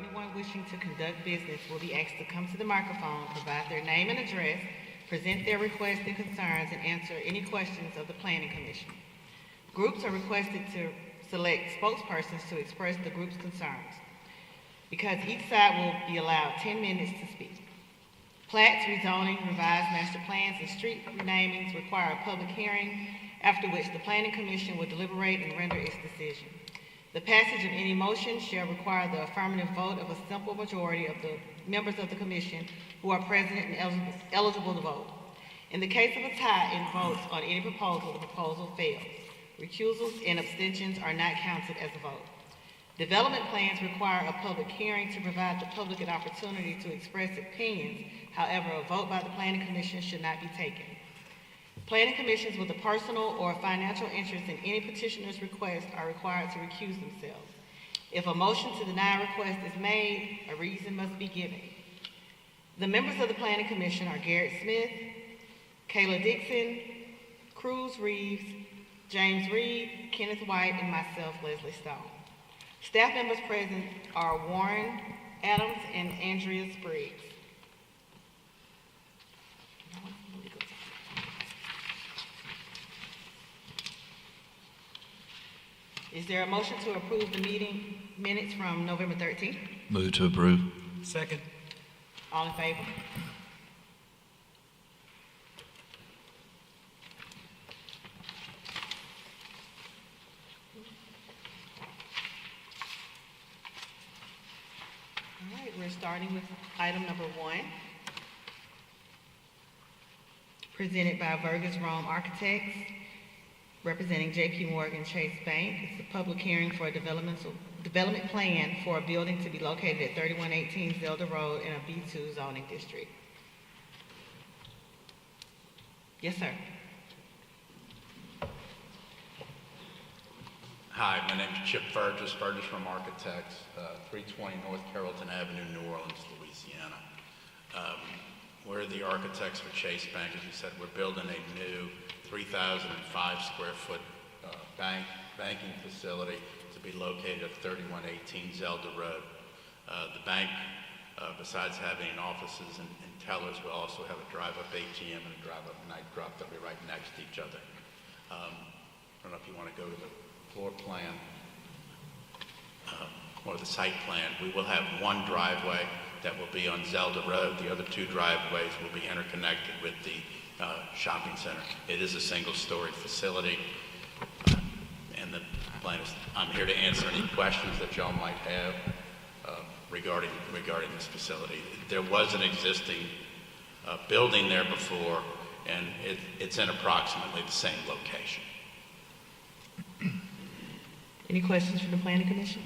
anyone wishing to conduct business will be asked to come to the microphone, provide their name and address, present their requests and concerns, and answer any questions of the Planning Commission. Groups are requested to select spokespersons to express the group's concerns. Because each side will be allowed 10 minutes to speak. Plats, rezoning, revised master plans, and street renamings require a public hearing, after which the Planning Commission will deliberate and render its decision. The passage of any motion shall require the affirmative vote of a simple majority of the members of the Commission who are present and eligible to vote. In the case of a tie in votes on any proposal, the proposal fails. Recusals and abstentions are not counted as a vote. Development plans require a public hearing to provide the public an opportunity to express opinions. However, a vote by the Planning Commission should not be taken. Planning commissions with a personal or financial interest in any petitioner's request are required to recuse themselves. If a motion to deny a request is made, a reason must be given. The members of the Planning Commission are Garrett Smith, Kayla Dixon, Cruz Reeves, James Reed, Kenneth White, and myself, Leslie Stone. Staff members present are Warren Adams and Andrea Spriggs. Is there a motion to approve the meeting minutes from November 13th? Move to approve. Second. All in favor? All right, we're starting with item number 1, presented by VergesRome Architects, representing JPMorgan Chase Bank. It's a public hearing for a development plan for a building to be located at 3118 Zelda Road in a B2 zoning district. Yes, sir. Hi, my name is Chip VergesRome Architects, 320 North Carrollton Avenue, New Orleans, Louisiana. We're the architects for Chase Bank. As you said, we're building a new 3,005 square foot banking facility to be located at 3118 Zelda Road. The bank, besides having offices and tellers, will also have a drive-up ATM and a drive-up night drop. They'll be right next to each other. I don't know if you want to go to the floor plan or the site plan. We will have one driveway that will be on Zelda Road. The other two driveways will be interconnected with the shopping center. It is a single-story facility, and the plan is, I'm here to answer any questions that y'all might have regarding this facility. There was an existing building there before, and it's in approximately the same location. Any questions from the Planning Commission?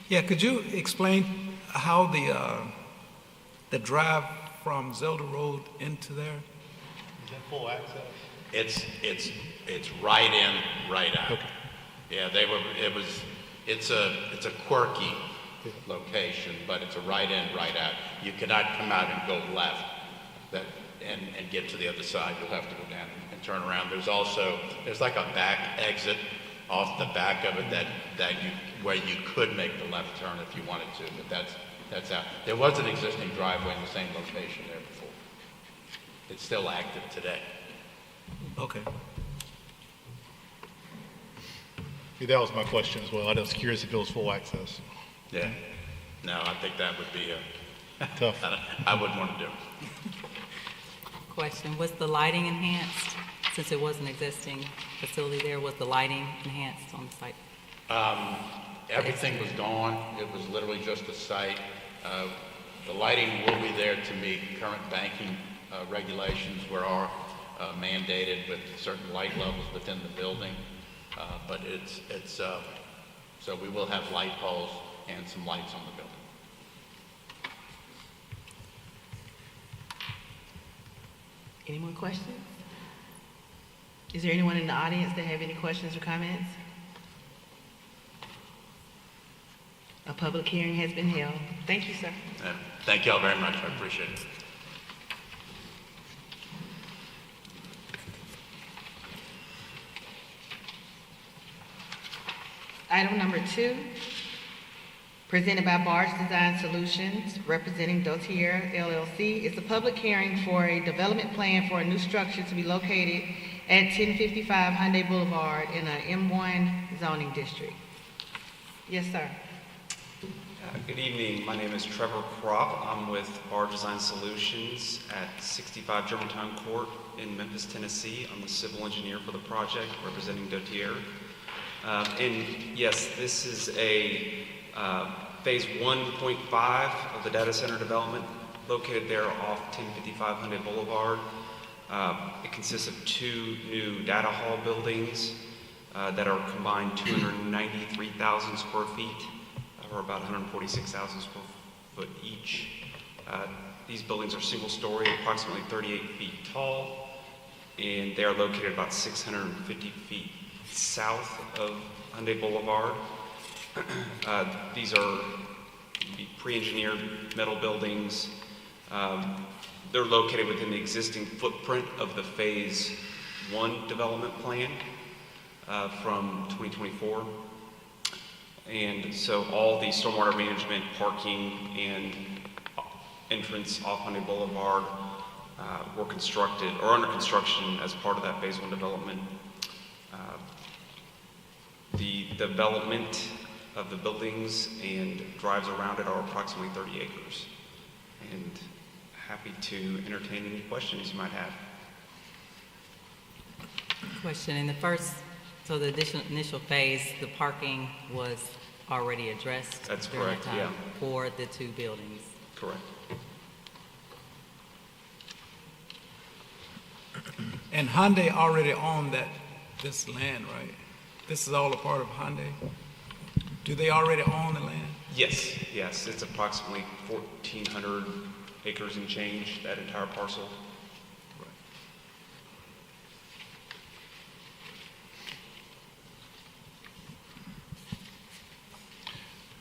Yeah, could you explain how the drive from Zelda Road into there? Is that full access? It's right in, right out. Okay. Yeah, it's a quirky location, but it's a right in, right out. You cannot come out and go left and get to the other side. You'll have to go down and turn around. There's like a back exit off the back of it where you could make the left turn if you wanted to, but that's out. There was an existing driveway in the same location there before. It's still active today. Okay. Yeah, that was my question as well. I was curious if it was full access. Yeah. No, I think that would be Tough. I wouldn't want to do it. Question, was the lighting enhanced? Since it was an existing facility there, was the lighting enhanced on the site? Everything was gone. It was literally just a site. The lighting will be there to meet current banking regulations, where are mandated with certain light levels within the building. But so we will have light poles and some lights on the building. Any more questions? Is there anyone in the audience that have any questions or comments? A public hearing has been held. Thank you, sir. Thank you all very much. I appreciate it. Item number 2, presented by Barge Design Solutions, representing Dotier LLC. It's a public hearing for a development plan for a new structure to be located at 1055 Hyundai Boulevard in a M1 zoning district. Yes, sir. Good evening. My name is Trevor Kropp. I'm with Barge Design Solutions at 65 Germantown Court in Memphis, Tennessee. I'm the civil engineer for the project, representing Dotier. And yes, this is a phase 1.5 of the data center development located there off 1055 Hyundai Boulevard. It consists of 2 new data hall buildings that are combined 293,000 square feet, or about 146,000 square foot each. These buildings are single-story, approximately 38 feet tall, and they are located about 650 feet south of Hyundai Boulevard. These are pre-engineered metal buildings. They're located within the existing footprint of the Phase 1 development plan from 2024. And so all the stormwater management, parking, and entrance off Hyundai Boulevard were constructed or under construction as part of that Phase 1 development. The development of the buildings and drives around it are approximately 30 acres. And happy to entertain any questions you might have. Question, in the first, so the initial phase, the parking was already addressed? That's during correct, the time yeah. For the 2 buildings? Correct. And Hyundai already owned this land, right? This is all a part of Hyundai? Do they already own the land? Yes, it's approximately 1,400 acres and change, that entire parcel.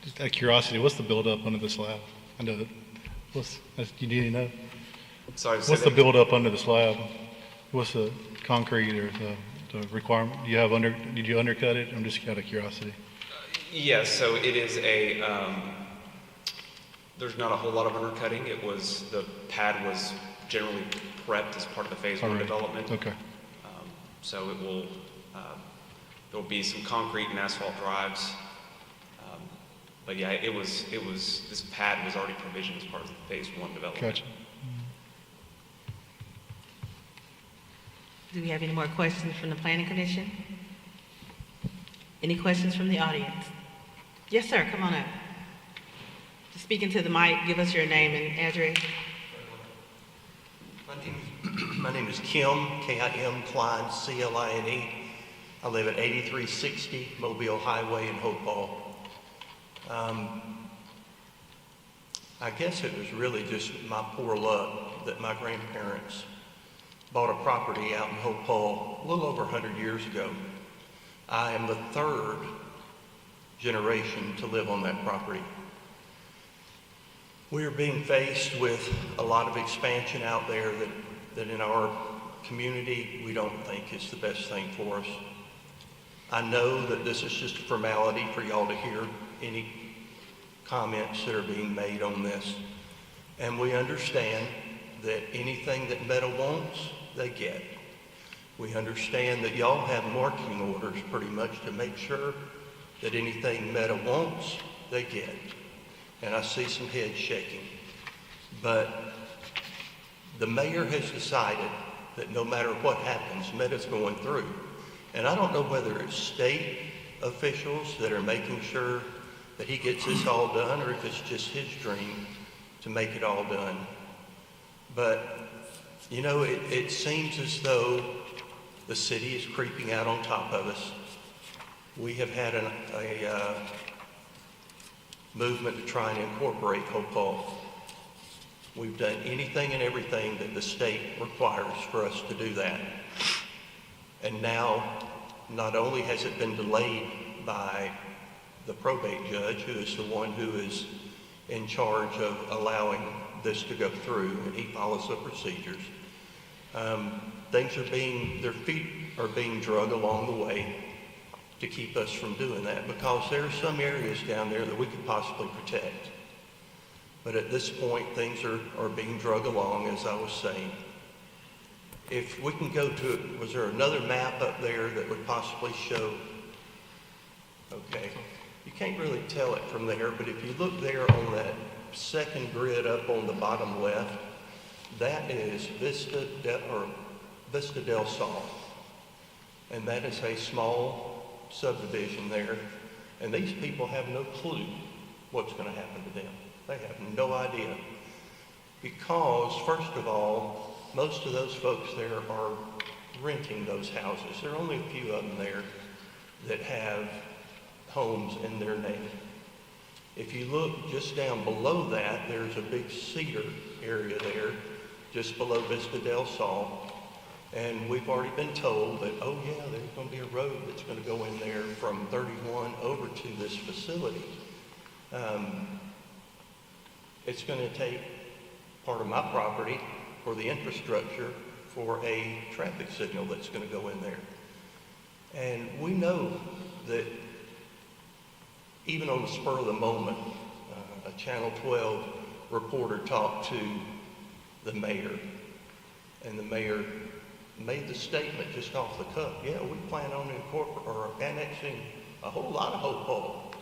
Just out of curiosity, what's the buildup under the slab? I know that. You need to know? Sorry, What's the buildup under the slab? What's the concrete or the requirement? Did you undercut it? I'm just out of curiosity. Yes, so it is there's not a whole lot of undercutting. The pad was generally prepped as part of the Phase 1 development. Okay. So there'll be some concrete and asphalt drives. But yeah, this pad was already provisioned as part of the Phase 1 development. Gotcha. Do we have any more questions from the Planning Commission? Any questions from the audience? Yes, sir, come on up. Just speak into the mic, give us your name and address. My name is Kim, K-I-M, Klein, C-L-I-N-E. I live at 8360 Mobile Highway in Hopewell. I guess it was really just my poor luck that my grandparents bought a property out in Hopewell a little over 100 years ago. I am the 3rd generation to live on that property. We are being faced with a lot of expansion out there that in our community we don't think is the best thing for us. I know that this is just a formality for y'all to hear any comments that are being made on this. And we understand that anything that Meta wants, they get. We understand that y'all have marching orders pretty much to make sure that anything Meta wants, they get. And I see some heads shaking. But the mayor has decided that no matter what happens, Meta's going through. And I don't know whether it's state officials that are making sure that he gets this all done, or if it's just his dream to make it all done. But, you know, it seems as though the city is creeping out on top of us. We have had a movement to try and incorporate Hopewell. We've done anything and everything that the state requires for us to do that. And now, not only has it been delayed by the probate judge, who is the one who is in charge of allowing this to go through, and he follows the procedures. Their feet are being dragged along the way. to keep us from doing that, because there are some areas down there that we could possibly protect. But at this point, things are being drug along, as I was saying. If we can go to, was there another map up there that would possibly show? Okay, you can't really tell it from there, but if you look there on that second grid up on the bottom left, that is Vista del Sol. And that is a small subdivision there. And these people have no clue what's going to happen to them. They have no idea. Because, first of all, most of those folks there are renting those houses. There are only a few of them there that have homes in their name. If you look just down below that, there's a big cedar area there, just below Vista del Sol. And we've already been told that, oh yeah, there's going to be a road that's going to go in there from 31 over to this facility. It's going to take part of my property for the infrastructure for a traffic signal that's going to go in there. And we know that even on the spur of the moment, a Channel 12 reporter talked to the mayor, and the mayor made the statement just off the cuff, yeah, we plan on annexing a whole lot of Hopewell.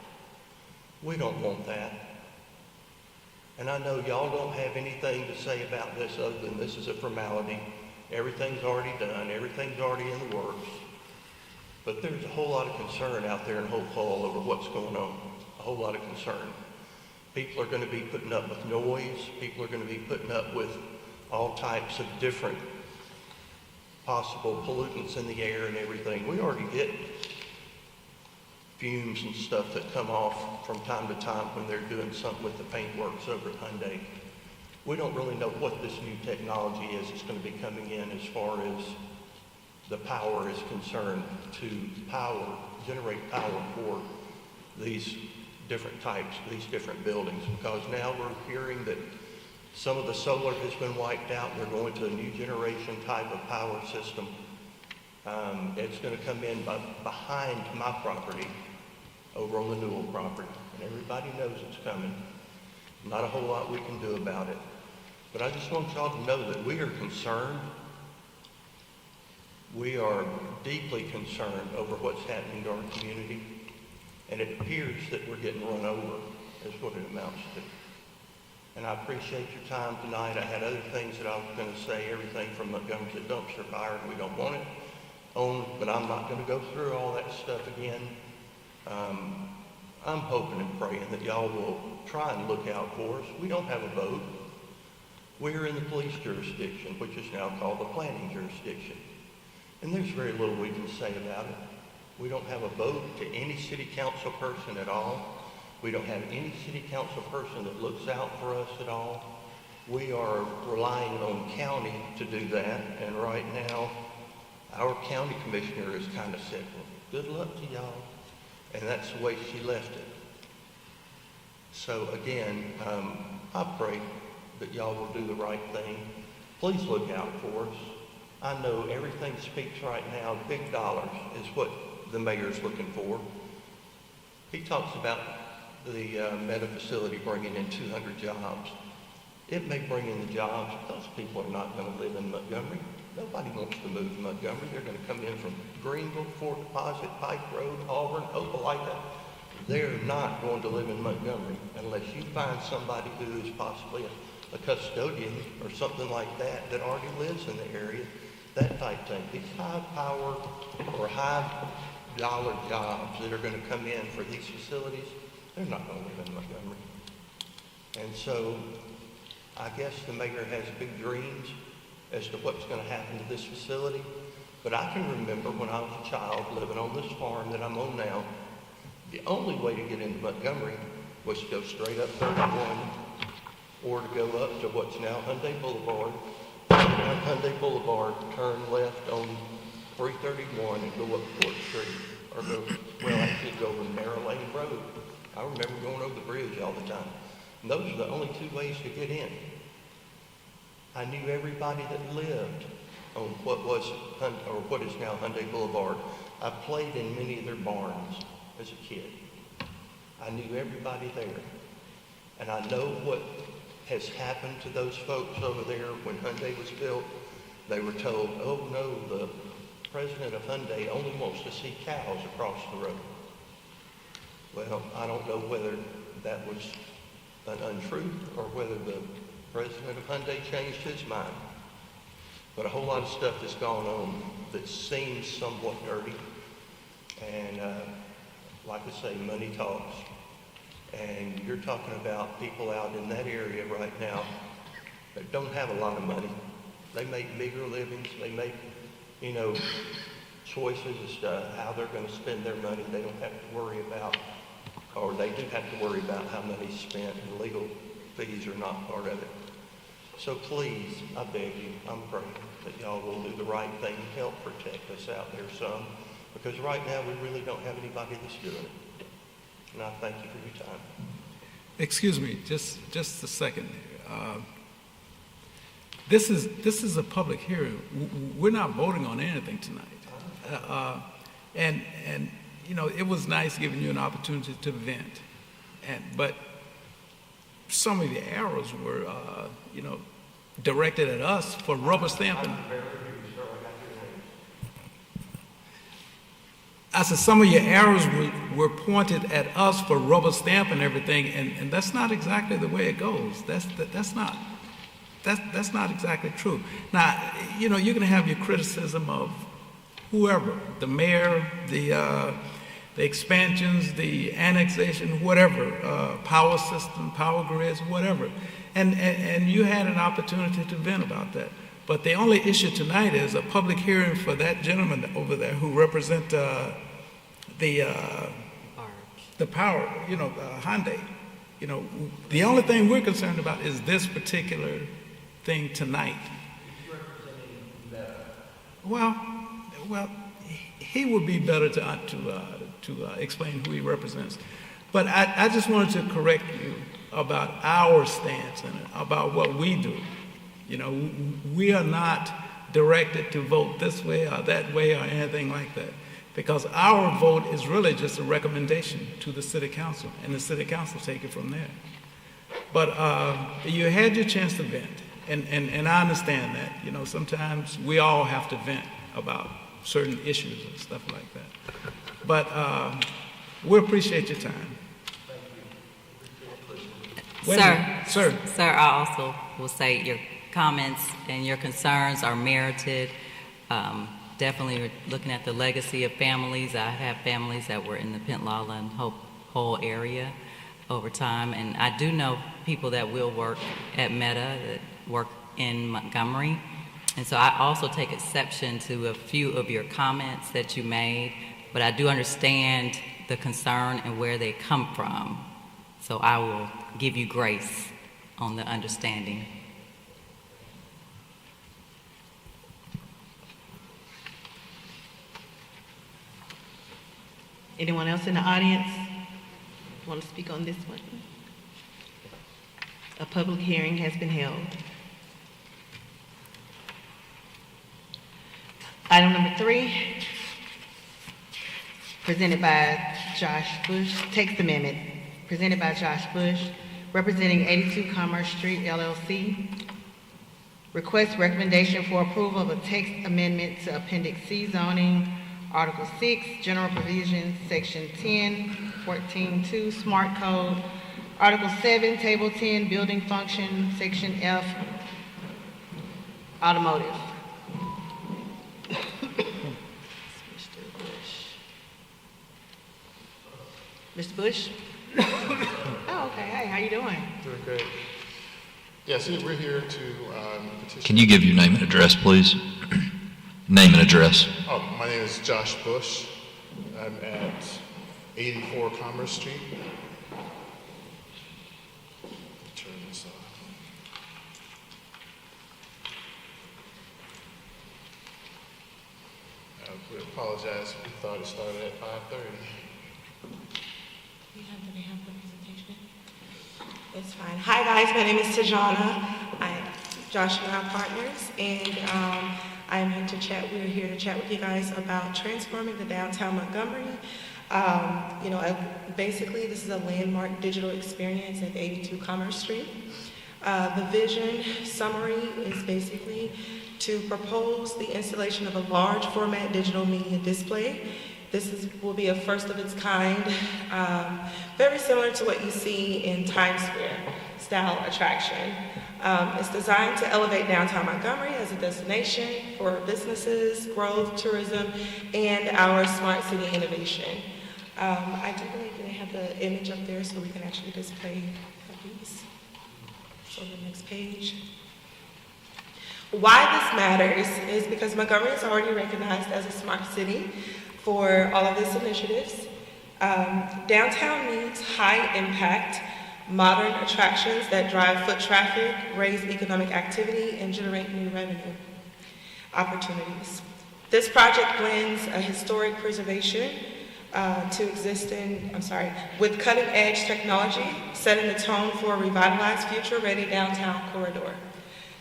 We don't want that. And I know y'all don't have anything to say about this other than this is a formality. Everything's already done. Everything's already in the works. But there's a whole lot of concern out there in Hopewell over what's going on. A whole lot of concern. People are going to be putting up with noise. People are going to be putting up with all types of different possible pollutants in the air and everything. We already get fumes and stuff that come off from time to time when they're doing something with the paintworks over at Hyundai. We don't really know what this new technology is that's going to be coming in as far as the power is concerned to generate power for these different types, these different buildings, because now we're hearing that some of the solar has been wiped out. They're going to a new generation type of power system. It's going to come in behind my property, over on the Newell property, and everybody knows it's coming. Not a whole lot we can do about it. But I just want y'all to know that we are concerned. We are deeply concerned over what's happening to our community, and it appears that we're getting run over, is what it amounts to. And I appreciate your time tonight. I had other things that I was going to say, everything from Montgomery to dumpster fire, and we don't want it on, but I'm not going to go through all that stuff again. I'm hoping and praying that y'all will try and look out for us. We don't have a vote. We're in the police jurisdiction, which is now called the planning jurisdiction. And there's very little we can say about it. We don't have a vote to any city council person at all. We don't have any city council person that looks out for us at all. We are relying on county to do that, and right now, our county commissioner is kind of said, well, good luck to y'all. And that's the way she left it. So again, I pray that y'all will do the right thing. Please look out for us. I know everything speaks right now, big dollars is what the mayor's looking for. He talks about the meta facility bringing in 200 jobs. It may bring in the jobs, but those people are not going to live in Montgomery. Nobody wants to move to Montgomery. They're going to come in from Greenville, Fort Deposit, Pike Road, Auburn, Opelika. They're not going to live in Montgomery unless you find somebody who is possibly a custodian or something like that that already lives in the area, that type thing. These high power or high dollar jobs that are going to come in for these facilities, they're not going to live in Montgomery. And so I guess the mayor has big dreams as to what's going to happen to this facility. But I can remember when I was a child living on this farm that I'm on now, the only way to get into Montgomery was to go straight up 31 or to go up to what's now Hyundai Boulevard. Down Hyundai Boulevard, turn left on 331 and go up 4th Street, or actually go over Narrow Lane Road. I remember going over the bridge all the time. And those are the only two ways to get in. I knew everybody that lived on what was, or what is now Hyundai Boulevard. I played in many of their barns as a kid. I knew everybody there. And I know what has happened to those folks over there when Hyundai was built. They were told, oh no, the president of Hyundai only wants to see cows across the road. Well, I don't know whether that was an untruth or whether the president of Hyundai changed his mind. But a whole lot of stuff has gone on that seems somewhat dirty. And like I say, money talks. And you're talking about people out in that area right now that don't have a lot of money. They make meager livings. They make, choices as to how they're going to spend their money. They don't have to worry about, or they do have to worry about how money's spent, and legal fees are not part of it. So please, I beg you, I'm praying that y'all will do the right thing and help protect us out there some, because right now we really don't have anybody that's doing it. And I thank you for your time. Excuse me, just a second. This is a public hearing. We're not voting on anything tonight. And it was nice giving you an opportunity to vent. But some of the arrows were, directed at us for rubber stamping. I said some of your arrows were pointed at us for rubber stamp and everything, and that's not exactly the way it goes. That's not exactly true. Now, you're going to have your criticism of whoever, the mayor, the expansions, the annexation, whatever, power system, power grids, whatever, and you had an opportunity to vent about that. But the only issue tonight is a public hearing for that gentleman over there who represent the power, Hyundai. The only thing we're concerned about is this particular thing tonight. Well, he would be better to explain who he represents. But I just wanted to correct you about our stance and about what we do. We are not directed to vote this way or that way or anything like that, because our vote is really just a recommendation to the city council, and the city council take it from there. But you had your chance to vent, and I understand that. Sometimes we all have to vent about certain issues and stuff like that. But we appreciate your time. Sir, I also will say your comments and your concerns are merited. Definitely we're looking at the legacy of families. I have families that were in the Pentlala and whole area over time, and I do know people that will work at Meta, that work in Montgomery, and so I also take exception to a few of your comments that you made, but I do understand the concern and where they come from, so I will give you grace on the understanding. Anyone else in the audience want to speak on this one? A public hearing has been held. Item number 3, presented by Josh Bush, text amendment, presented by Josh Bush, representing 82 Commerce St LLC. Request recommendation for approval of a text amendment to Appendix C zoning, Article 6, General Provisions, Section 10.14.2, SmartCode, Article 7, Table 10, Building Function, Section F, Automotive. Mr. Bush? Oh, okay. Hey, how you doing? Doing great. Yes, we're here to petition. Can you give your name and address, please? Name and address. Oh, my name is Josh Bush. I'm at 84 Commerce Street. Turn this off. We apologize. We thought it started at 5:30. Do they have the presentation? It's fine. Hi guys, my name is Tajana. I'm Josh and our partners, and we're here to chat with you guys about transforming the downtown Montgomery. Basically, this is a landmark digital experience at 82 Commerce Street. The vision summary is basically to propose the installation of a large format digital media display. Will be a first of its kind, very similar to what you see in Times Square style attraction. It's designed to elevate downtown Montgomery as a destination for businesses, growth, tourism, and our smart city innovation. I do believe they have the image up there so we can actually display these. So the next page. Why this matters is because Montgomery is already recognized as a smart city for all of its initiatives. Downtown needs high impact, modern attractions that drive foot traffic, raise economic activity, and generate new revenue opportunities. This project blends a historic preservation with cutting edge technology, setting the tone for a revitalized, future-ready downtown corridor.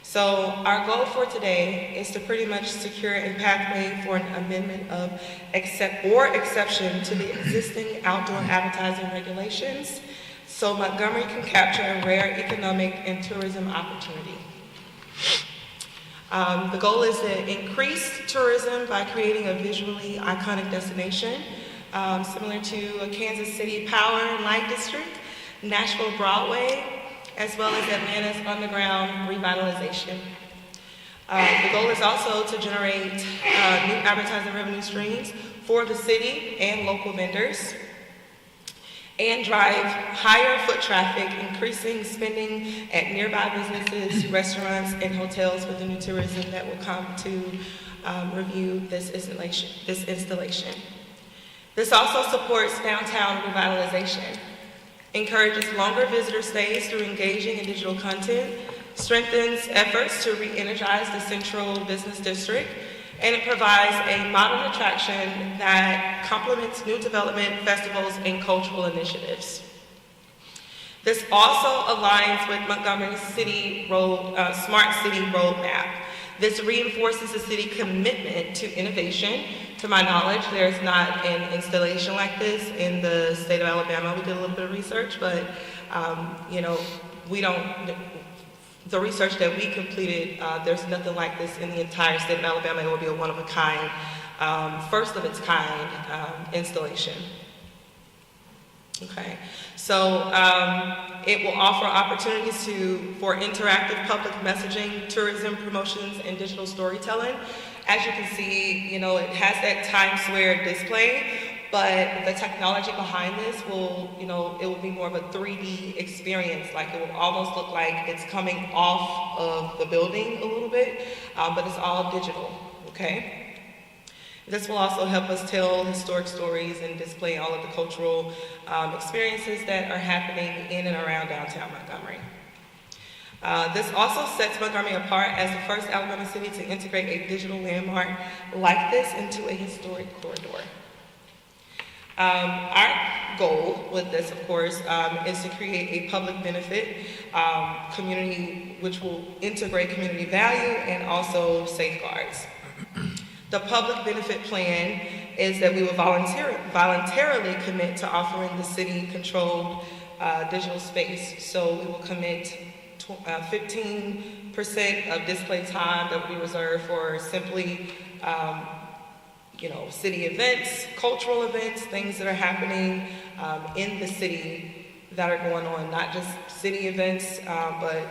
So our goal for today is to pretty much secure a pathway for an amendment of exception to the existing outdoor advertising regulations so Montgomery can capture a rare economic and tourism opportunity. The goal is to increase tourism by creating a visually iconic destination, similar to a Kansas City Power and Light District, Nashville Broadway, as well as Atlanta's underground revitalization. The goal is also to generate new advertising revenue streams for the city and local vendors, and drive higher foot traffic, increasing spending at nearby businesses, restaurants, and hotels with the new tourism that will come to review this installation. This also supports downtown revitalization, encourages longer visitor stays through engaging in digital content, strengthens efforts to re-energize the central business district, and it provides a modern attraction that complements new development, festivals, and cultural initiatives. This also aligns with Montgomery's Smart City Roadmap. This reinforces the city's commitment to innovation. To my knowledge, there's not an installation like this in the state of Alabama. We did a little bit of research, but the research that we completed, there's nothing like this in the entire state of Alabama. It will be a one-of-a-kind, first of its kind installation. Okay, so it will offer opportunities for interactive public messaging, tourism promotions, and digital storytelling. As you can see, it has that Times Square display, but the technology behind this will, it will be more of a 3D experience. Like it will almost look like it's coming off of the building a little bit, but it's all digital, okay? This will also help us tell historic stories and display all of the cultural experiences that are happening in and around downtown Montgomery. This also sets Montgomery apart as the first Alabama city to integrate a digital landmark like this into a historic corridor. Our goal with this, of course, is to create a public benefit community which will integrate community value and also safeguards. The public benefit plan is that we will voluntarily commit to offering the city-controlled digital space. So we will commit 15% of display time that will be reserved for simply city events, cultural events, things that are happening in the city that are going on, not just city events, but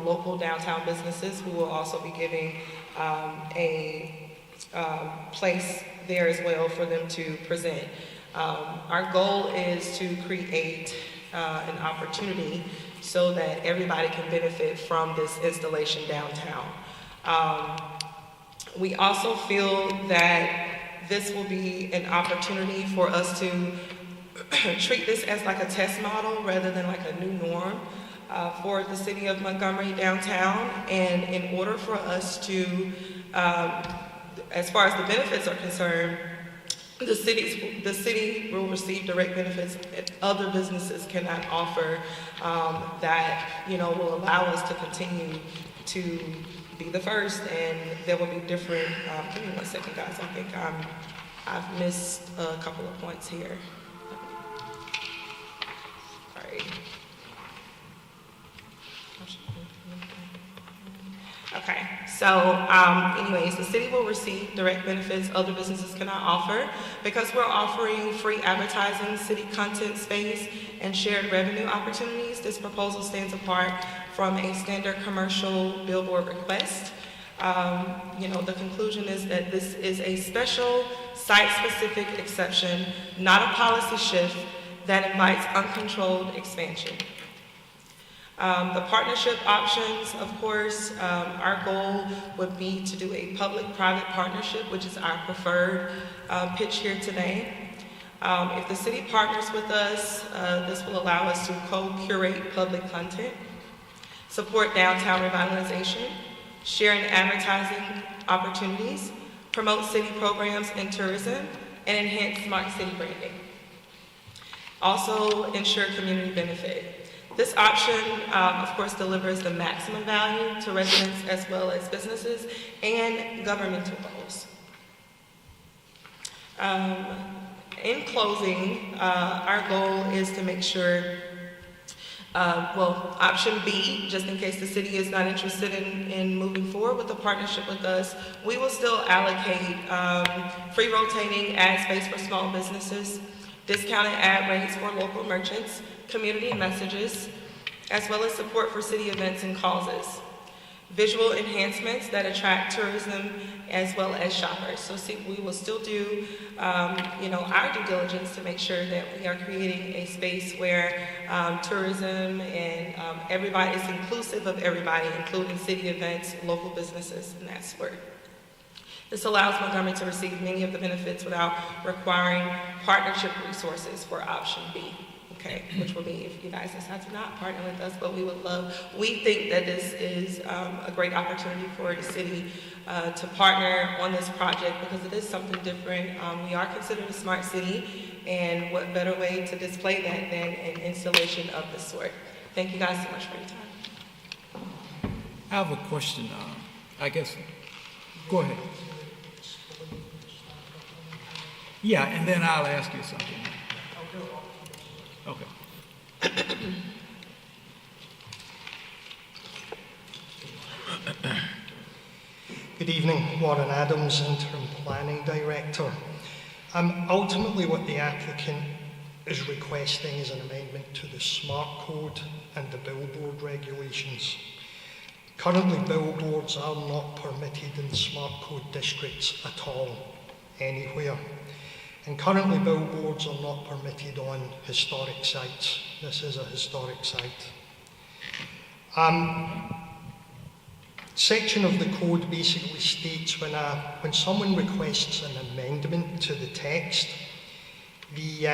local downtown businesses who will also be giving a place there as well for them to present. Our goal is to create an opportunity so that everybody can benefit from this installation downtown. We also feel that this will be an opportunity for us to treat this as like a test model rather than like a new norm for the city of Montgomery downtown. And in order for us to, as far as the benefits are concerned, the city will receive direct benefits that other businesses cannot offer that will allow us to continue to be the first, and there will be different, give me 1 second, guys. I think I've missed a couple of points here. Sorry. Okay, so anyways, the city will receive direct benefits other businesses cannot offer. Because we're offering free advertising, city content space, and shared revenue opportunities, this proposal stands apart from a standard commercial billboard request. The conclusion is that this is a special site-specific exception, not a policy shift that invites uncontrolled expansion. The partnership options, of course, our goal would be to do a public-private partnership, which is our preferred pitch here today. If the city partners with us, this will allow us to co-curate public content, support downtown revitalization, share in advertising opportunities, promote city programs and tourism, and enhance smart city branding. Also, ensure community benefit. This option, of course, delivers the maximum value to residents as well as businesses and governmental goals. In closing, our goal is to make sure, option B, just in case the city is not interested in moving forward with a partnership with us, we will still allocate free rotating ad space for small businesses, discounted ad rates for local merchants, community messages, as well as support for city events and causes. Visual enhancements that attract tourism as well as shoppers. So we will still do, our due diligence to make sure that we are creating a space where tourism and everybody is inclusive of everybody, including city events, local businesses, and that sort. This allows Montgomery to receive many of the benefits without requiring partnership resources for option B. Okay, which will be if you guys decide to not partner with us, but we think that this is a great opportunity for the city to partner on this project because it is something different. We are considered a smart city, and what better way to display that than an installation of this sort. Thank you guys so much for your time. I have a question, I guess. Go ahead. Yeah, and then I'll ask you something. Okay. Good evening, Warren Adams, Interim Planning Director. Ultimately what the applicant is requesting is an amendment to the SmartCode and the billboard regulations. Currently billboards are not permitted in SmartCode districts at all, anywhere. And currently billboards are not permitted on historic sites. This is a historic site. Section of the code basically states when someone requests an amendment to the text, the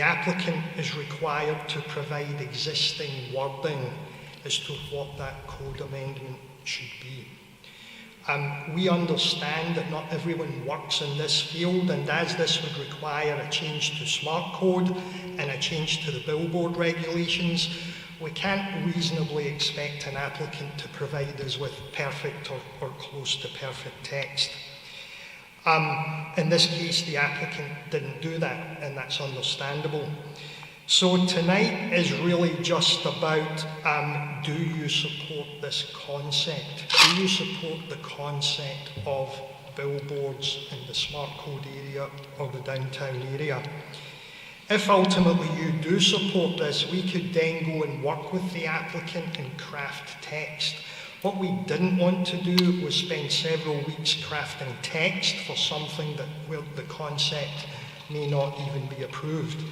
applicant is required to provide existing wording as to what that code amendment should be. We understand that not everyone works in this field, and as this would require a change to SmartCode and a change to the billboard regulations, we can't reasonably expect an applicant to provide us with perfect or close to perfect text. In this case, the applicant didn't do that, and that's understandable. So tonight is really just about, do you support this concept? Do you support the concept of billboards in the SmartCode area or the downtown area? If ultimately you do support this, we could then go and work with the applicant and craft text. What we didn't want to do was spend several weeks crafting text for something where the concept may not even be approved.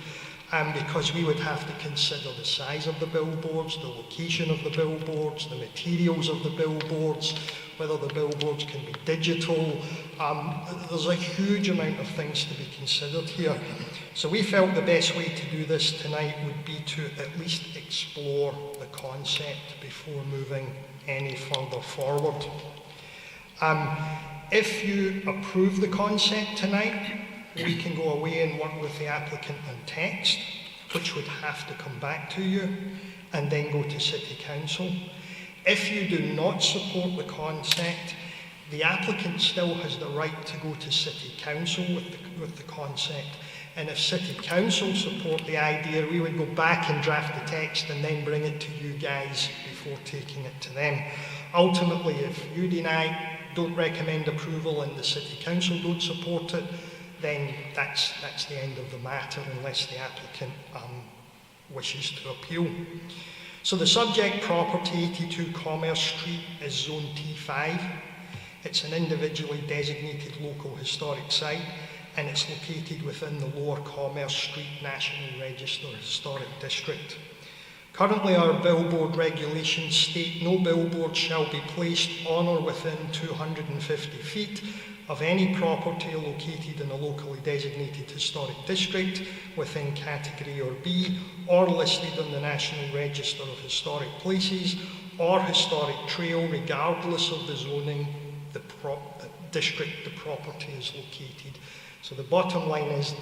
Because we would have to consider the size of the billboards, the location of the billboards, the materials of the billboards, whether the billboards can be digital. There's a huge amount of things to be considered here. So we felt the best way to do this tonight would be to at least explore the concept before moving any further forward. If you approve the concept tonight, we can go away and work with the applicant on text, which would have to come back to you, and then go to City Council. If you do not support the concept, the applicant still has the right to go to City Council with the concept. And if City Council support the idea, we would go back and draft the text and then bring it to you guys before taking it to them. Ultimately, if you deny, don't recommend approval and the City Council don't support it, then that's the end of the matter unless the applicant wishes to appeal. So the subject property, 82 Commerce Street, is Zone T5. It's an individually designated local historic site, and it's located within the Lower Commerce Street National Register Historic District. Currently, our billboard regulations state no billboard shall be placed on or within 250 feet of any property located in a locally designated historic district within Category or B, or listed on the National Register of Historic Places or Historic Trail, regardless of the zoning, the district the property is located. So the bottom line is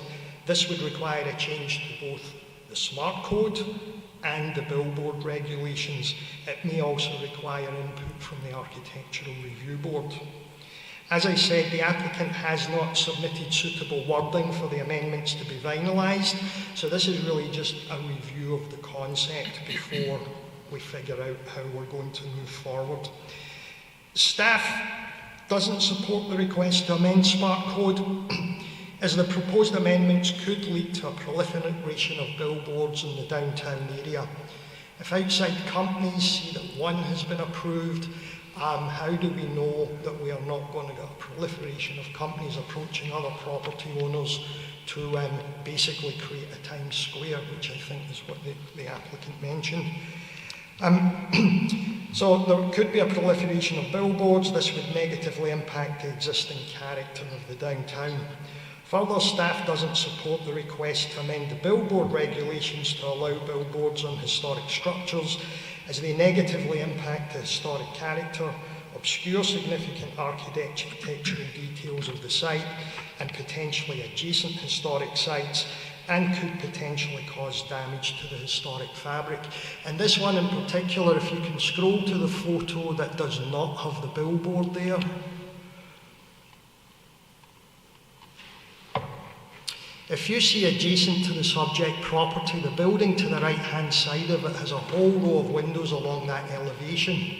this would require a change to both the SmartCode and the billboard regulations. It may also require input from the Architectural Review Board. As I said, the applicant has not submitted suitable wording for the amendments to be finalised, so this is really just a review of the concept before we figure out how we're going to move forward. Staff doesn't support the request to amend SmartCode, as the proposed amendments could lead to a proliferation of billboards in the downtown area. If outside companies see that one has been approved, how do we know that we are not going to get a proliferation of companies approaching other property owners to basically create a Times Square, which I think is what the applicant mentioned. So there could be a proliferation of billboards. This would negatively impact the existing character of the downtown. Further, staff doesn't support the request to amend the billboard regulations to allow billboards on historic structures, as they negatively impact the historic character, obscure significant architectural details of the site and potentially adjacent historic sites, and could potentially cause damage to the historic fabric. And this one in particular, if you can scroll to the photo that does not have the billboard there. If you see adjacent to the subject property, the building to the right-hand side of it has a whole row of windows along that elevation.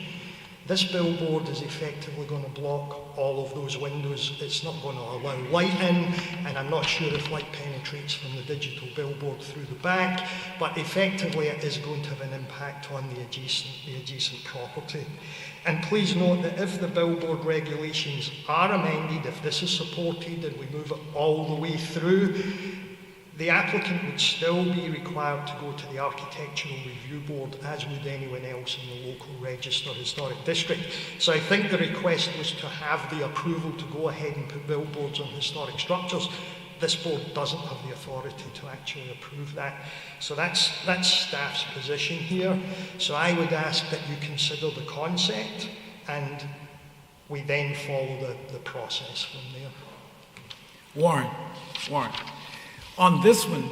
This billboard is effectively going to block all of those windows. It's not going to allow light in, and I'm not sure if light penetrates from the digital billboard through the back, but effectively it is going to have an impact on the adjacent property. And please note that if the billboard regulations are amended, if this is supported and we move it all the way through, the applicant would still be required to go to the Architectural Review Board, as would anyone else in the local register historic district. So I think the request was to have the approval to go ahead and put billboards on historic structures. This board doesn't have the authority to actually approve that. So that's staff's position here. So I would ask that you consider the concept and we then follow the process from there. Warren. On this one,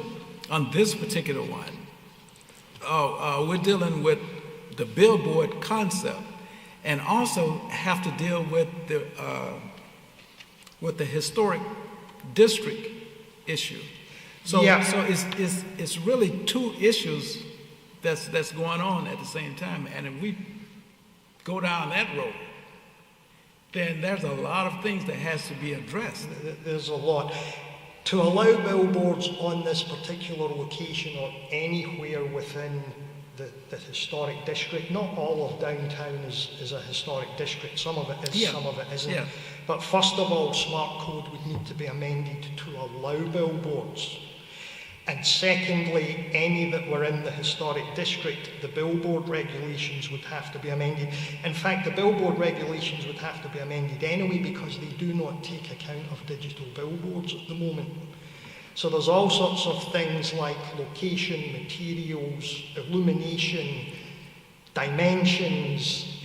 on this particular one, we're dealing with the billboard concept and also have to deal with the historic district issue. So, yeah. So it's really two issues that's going on at the same time. And if we go down that road, then there's a lot of things that has to be addressed. There's a lot. To allow billboards on this particular location or anywhere within the historic district, not all of downtown is a historic district. Some of it is, yeah. Some of it isn't. Yeah. But first of all, SmartCode would need to be amended to allow billboards. And secondly, any that were in the historic district, the billboard regulations would have to be amended. In fact, the billboard regulations would have to be amended anyway because they do not take account of digital billboards at the moment. So there's all sorts of things like location, materials, illumination, dimensions.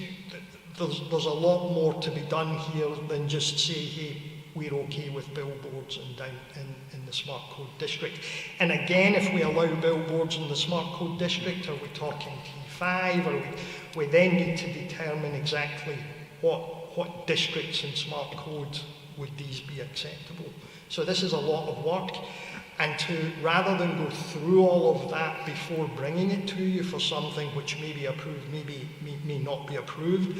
There's a lot more to be done here than just say, hey, we're okay with billboards in the SmartCode district. And again, if we allow billboards in the SmartCode district, are we talking 5, or we then need to determine exactly what districts in SmartCode would these be acceptable. So this is a lot of work, and rather than go through all of that before bringing it to you for something which may be approved, may not be approved,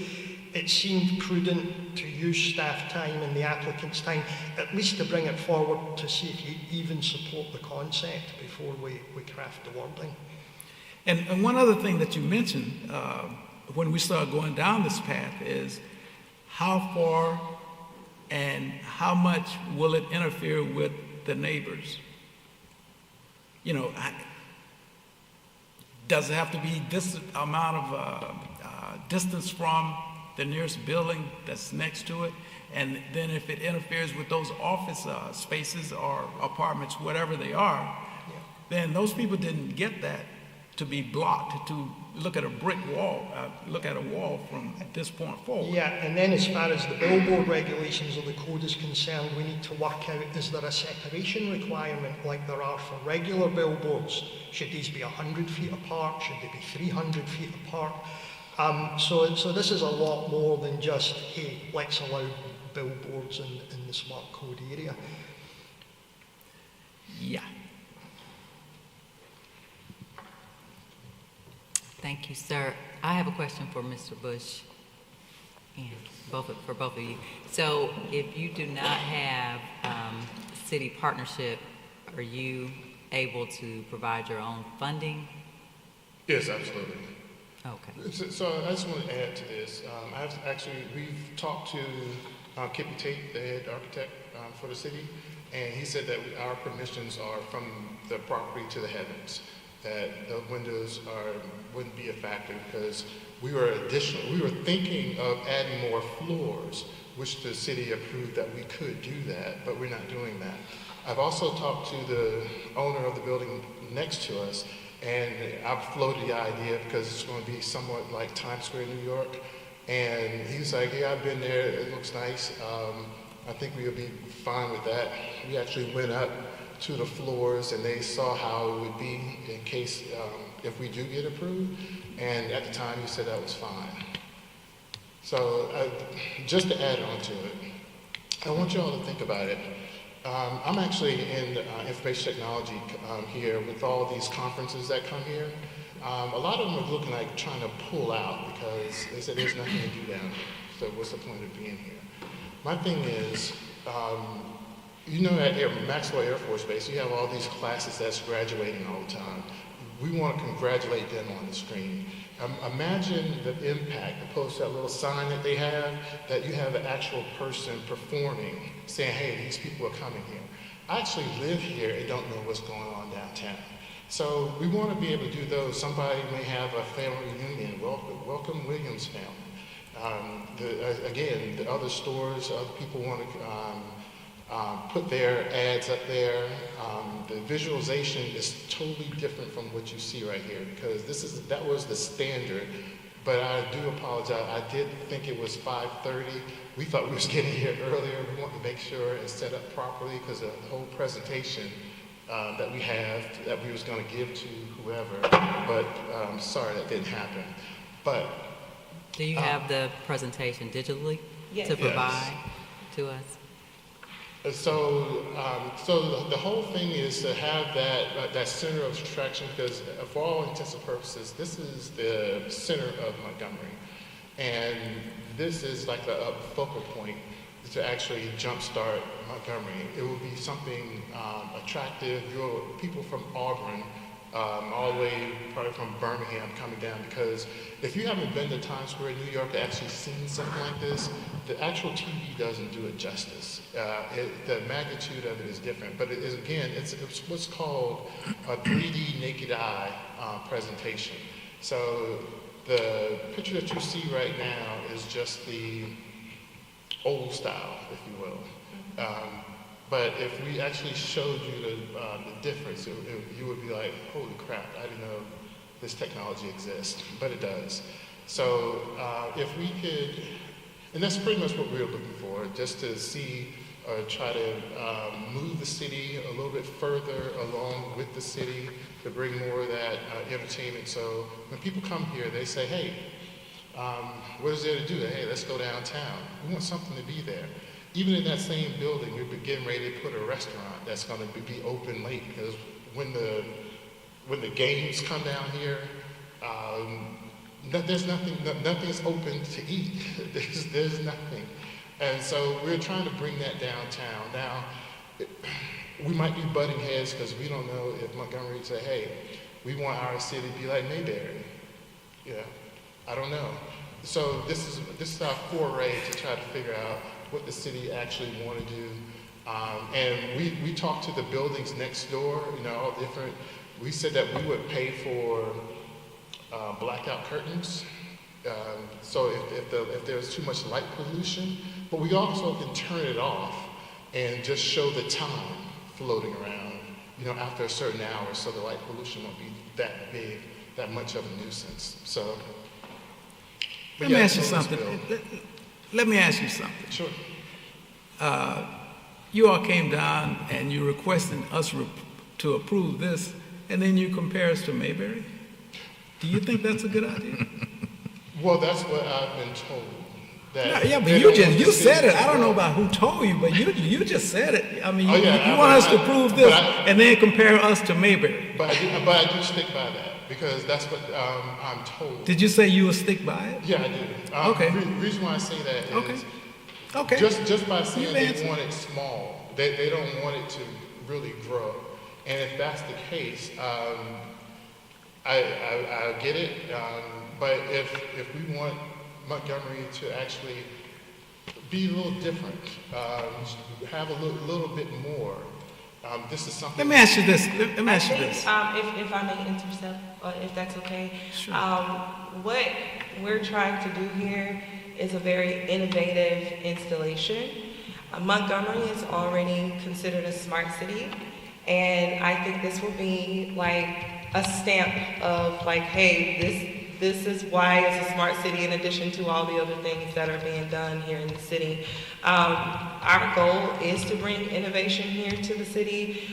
it seemed prudent to use staff time and the applicant's time, at least to bring it forward to see if you even support the concept before we craft the wording. And one other thing that you mentioned when we start going down this path is how far and how much will it interfere with the neighbors? You know, does it have to be this amount of distance from the nearest building that's next to it? And then if it interferes with those office spaces or apartments, whatever they are, then those people didn't get that to be blocked, to look at a brick wall, look at a wall from this point forward. Yeah, and then as far as the billboard regulations of the code is concerned, we need to work out, is there a separation requirement like there are for regular billboards? Should these be 100 feet apart? Should they be 300 feet apart? So this is a lot more than just, hey, let's allow billboards in the SmartCode area. Yeah. Thank you, sir. I have a question for Mr. Bush and for both of you. So if you do not have city partnership, are you able to provide your own funding? Yes, absolutely. Okay. So I just want to add to this. We've talked to Kippy Tate, the head architect for the city, and he said that our permissions are from the property to the heavens, that the windows wouldn't be a factor because we were thinking of adding more floors, which the city approved that we could do that, but we're not doing that. I've also talked to the owner of the building next to us, and I've floated the idea because it's going to be somewhat like Times Square, New York. And he's like, yeah, I've been there. It looks nice. I think we'll be fine with that. We actually went up to the floors and they saw how it would be in case if we do get approved. And at the time, he said that was fine. So just to add on to it, I want you all to think about it. I'm actually in information technology here with all these conferences that come here. A lot of them are looking like trying to pull out because they said there's nothing to do down here. So what's the point of being here? My thing is, you know, at Maxwell Air Force Base, you have all these classes that's graduating all the time. We want to congratulate them on the screen. Imagine the impact, opposed to that little sign that they have, that you have an actual person performing, saying, hey, these people are coming here. I actually live here and don't know what's going on downtown. So we want to be able to do those. Somebody may have a family reunion. Welcome Williams family. Again, the other stores, other people want to put their ads up there. The visualization is totally different from what you see right here because that was the standard. But I do apologize. I did think it was 5:30. We thought we was getting here earlier. We want to make sure it's set up properly because the whole presentation that we have that we was going to give to whoever. But sorry that didn't happen. But do you have the presentation digitally to provide to us? So the whole thing is to have that center of attraction because for all intents and purposes, this is the center of Montgomery. And this is like a focal point to actually jumpstart Montgomery. It will be something attractive. People from Auburn, all the way probably from Birmingham coming down because if you haven't been to Times Square, New York, and actually seen something like this, the actual TV doesn't do it justice. The magnitude of it is different, but it is, again, it's what's called a 3D naked eye presentation. So the picture that you see right now is just the old style, if you will. But if we actually showed you the difference, you would be like, holy crap, I didn't know this technology exists, but it does. So if we could, and that's pretty much what we were looking for, just to see or try to move the city a little bit further along with the city to bring more of that entertainment. So when people come here, they say, hey, what is there to do? Hey, let's go downtown. We want something to be there. Even in that same building, we're getting ready to put a restaurant that's going to be open late, because when the games come down here, there's nothing's open to eat. There's nothing. And so we're trying to bring that downtown. Now, we might be butting heads because we don't know if Montgomery say, hey, we want our city to be like Mayberry. Yeah, I don't know. So this is our foray to try to figure out what the city actually want to do. And we talked to the buildings next door, all different. We said that we would pay for blackout curtains. So if there's too much light pollution, but we also can turn it off and just show the time floating around, after a certain hour, so the light pollution won't be that big, that much of a nuisance. So. Let me ask you something. Let me ask you something. Sure. You all came down and you requested us to approve this, and then you compare us to Mayberry? Do you think that's a good idea? Well, that's what I've been told. Yeah, but you said it. I don't know about who told you, but you just said it. I mean, you want us to prove this and then compare us to Mayberry. But I do stick by that, because that's what I'm told. Did you say you will stick by it? Yeah, I do. Okay. The reason why I say that is okay. Just by saying they want it small, they don't want it to really grow. And if that's the case, I get it. But if we want Montgomery to actually be a little different, have a little bit more, this is something. Let me ask you this. If I may intercept, if that's okay. Sure. What we're trying to do here is a very innovative installation. Montgomery is already considered a smart city, and I think this will be like a stamp of like, hey, this is why it's a smart city, in addition to all the other things that are being done here in the city. Our goal is to bring innovation here to the city.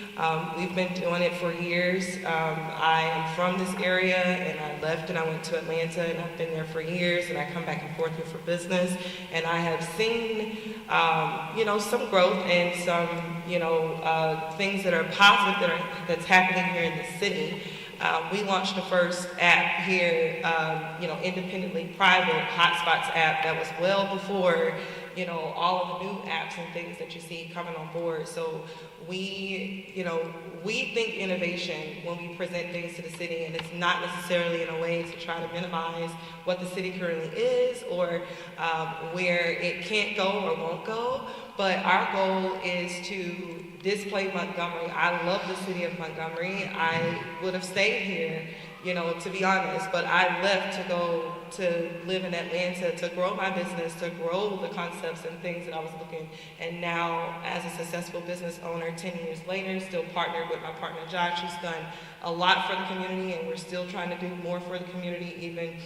We've been doing it for years. I am from this area, and I left and I went to Atlanta, and I've been there for years, and I come back and forth here for business, and I have seen, some growth and some, things that are positive that's happening here in the city. We launched the first app here, independently private hotspots app that was well before, all of the new apps and things that you see coming on board. So we think innovation when we present things to the city, and it's not necessarily in a way to try to minimize what the city currently is or where it can't go or won't go. But our goal is to display Montgomery. I love the city of Montgomery. I would have stayed here, to be honest, but I left to go to live in Atlanta, to grow my business, to grow the concepts and things that I was looking. And now, as a successful business owner, 10 years later, still partnered with my partner Josh, who's done a lot for the community, and we're still trying to do more for the community, even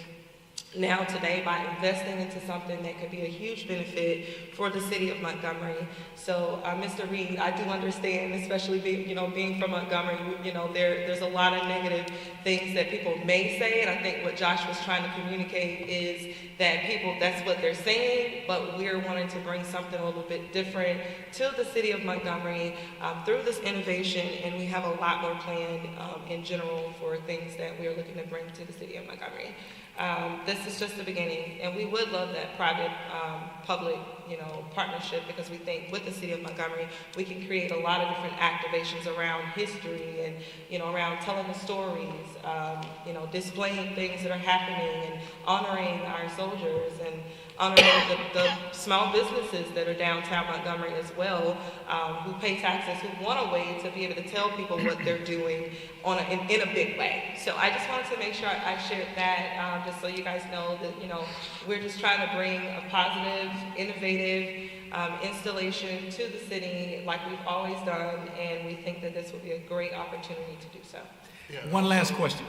now today, by investing into something that could be a huge benefit for the city of Montgomery. So, Mr. Reed, I do understand, especially being from Montgomery, there's a lot of negative things that people may say, and I think what Josh was trying to communicate is that that's what they're saying, but we're wanting to bring something a little bit different to the city of Montgomery through this innovation, and we have a lot more planned in general for things that we are looking to bring to the city of Montgomery. This is just the beginning, and we would love that private-public, partnership, because we think with the city of Montgomery, we can create a lot of different activations around history and, around telling the stories, displaying things that are happening and honoring our soldiers and honoring the small businesses that are downtown Montgomery as well, who pay taxes, who want a way to be able to tell people what they're doing in a big way. So I just wanted to make sure I shared that, just so you guys know that, we're just trying to bring a positive, innovative installation to the city like we've always done, and we think that this will be a great opportunity to do so. Yeah. One last question.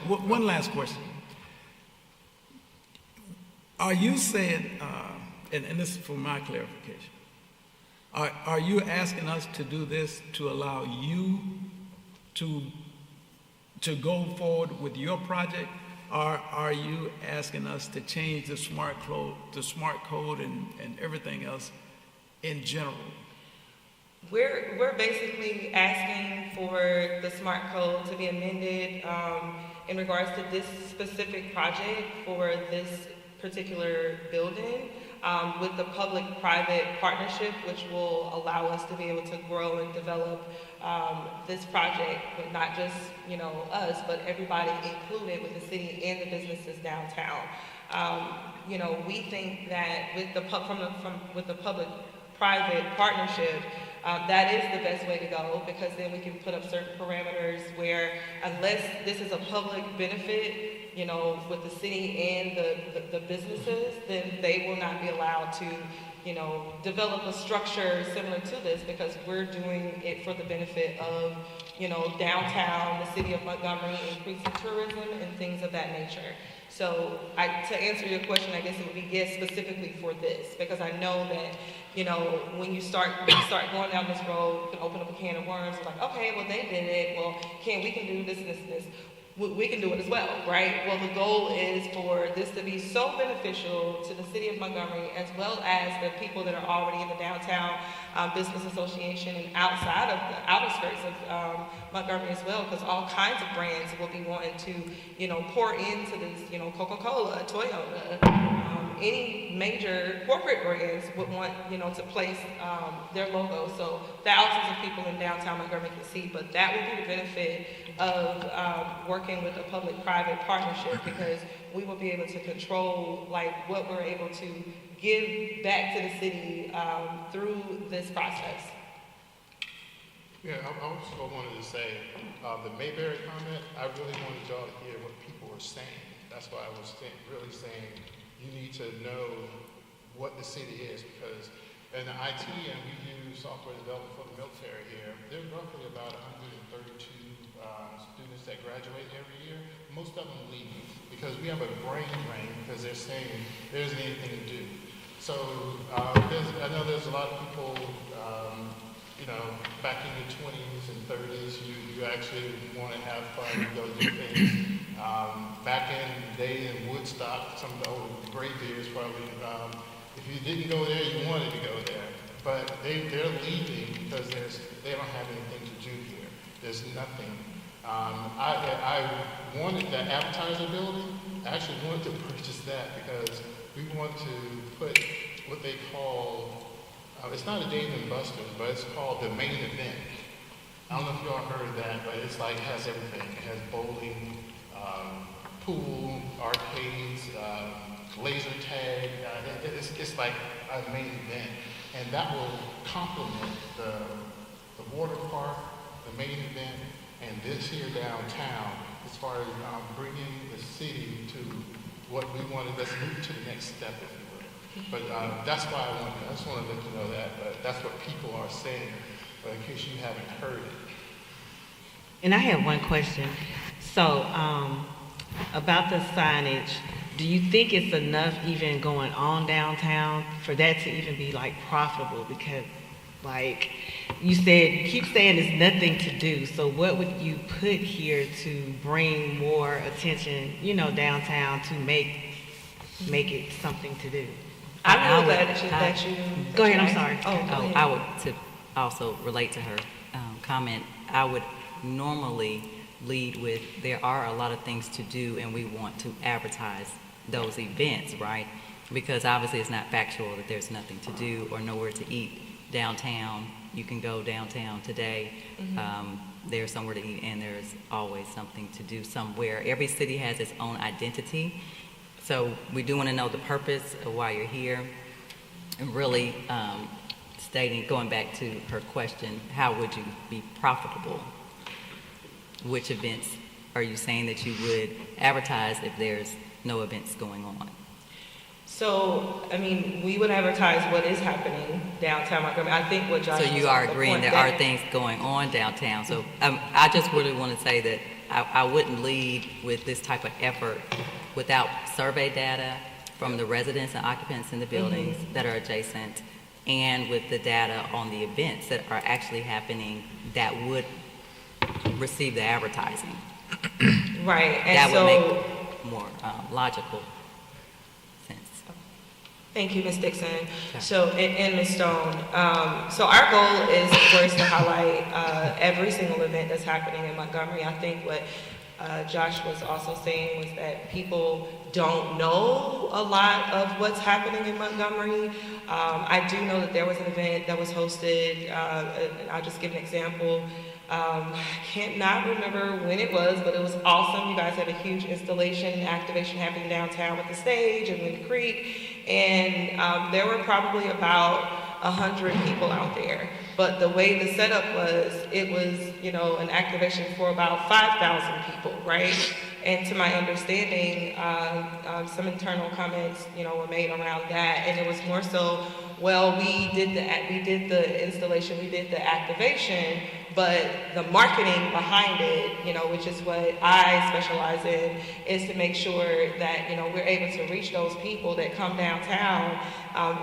Are you saying, and this is for my clarification, Are you asking us to do this to allow you to go forward with your project, or are you asking us to change the SmartCode and everything else in general? We're basically asking for the SmartCode to be amended in regards to this specific project for this particular building with the public-private partnership, which will allow us to be able to grow and develop this project, but not just us, but everybody included with the city and the businesses downtown. We think that with the public-private partnership, that is the best way to go, because then we can put up certain parameters where, unless this is a public benefit, with the city and the businesses, then they will not be allowed to, develop a structure similar to this, because we're doing it for the benefit of, downtown, the city of Montgomery, increasing tourism and things of that nature. So to answer your question, I guess it would be yes, specifically for this, because I know that, when you start going down this road, you can open up a can of worms, like, okay, well, they did it, well, we can do this, this, and this. We can do it as well, right? Well, the goal is for this to be so beneficial to the city of Montgomery, as well as the people that are already in the downtown business association and outside of the outer skirts of Montgomery as well, because all kinds of brands will be wanting to, pour into this, Coca-Cola, Toyota, any major corporate brands would want, to place their logo. So thousands of people in downtown Montgomery can see, but that would be the benefit of working with a public-private partnership, because we will be able to control what we're able to give back to the city through this process. Yeah, I also wanted to say, the Mayberry comment, I really wanted y'all to hear what people were saying. That's why I was really saying you need to know what the city is, because in the IT, and we do software development for the military here, there's roughly about 132 students that graduate every year. Most of them leave because we have a brain drain, because they're saying there isn't anything to do. So I know there's a lot of people, back in your 20s and 30s, you actually want to have fun and go do things. Back in the day in Woodstock, some of the old gray beers probably, if you didn't go there, you wanted to go there. But they're leaving because they don't have anything to do here. There's nothing. I wanted that advertiser building. I actually wanted to purchase that because we want to put what they call, it's not a Dave & Buster's, but it's called the main event. I don't know if y'all heard of that, but it's it has everything. It has bowling, pool, arcades, laser tag. It's like a main event. And that will complement the water park, the main event, and this here downtown, as far as bringing the city to what we wanted. Let's move to the next step, if you will. But that's why I just wanted to let you know that. But that's what people are saying, but in case you haven't heard it. And I have one question. So, about the signage, do you think it's enough even going on downtown for that to even be profitable? Because you keep saying there's nothing to do. So what would you put here to bring more attention, downtown, to make it something to do? I would let you. Go ahead. I'm sorry. I would, to also relate to her comment, I would normally lead with, there are a lot of things to do and we want to advertise those events, right? Because obviously it's not factual that there's nothing to do or nowhere to eat downtown. You can go downtown today, there's somewhere to eat, and there's always something to do somewhere. Every city has its own identity, so we do want to know the purpose of why you're here, and really going back to her question, how would you be profitable? Which events are you saying that you would advertise if there's no events going on? So, we would advertise what is happening downtown Montgomery. I think what Josh. So you are agreeing there are things going on downtown. So I just really want to say that I wouldn't lead with this type of effort without survey data from the residents and occupants in the buildings that are adjacent, and with the data on the events that are actually happening that would receive the advertising. Right, and That so. would make more logical sense. Thank you, Ms. Dixon. So, and Ms. Stone. So our goal is, of course, to highlight every single event that's happening in Montgomery. I think what Josh was also saying was that people don't know a lot of what's happening in Montgomery. I do know that there was an event that was hosted, and I'll just give an example. I cannot remember when it was, but it was awesome. You guys had a huge installation activation happening downtown with the stage and Wind Creek, and there were probably about 100 people out there. But the way the setup was, it was, you know, an activation for about 5,000 people, right? And to my understanding, some internal comments, you know, were made around that, and it was more so, well, we did the installation, we did the activation, but the marketing behind it, you know, which is what I specialize in, is to make sure that, you know, we're able to reach those people that come downtown,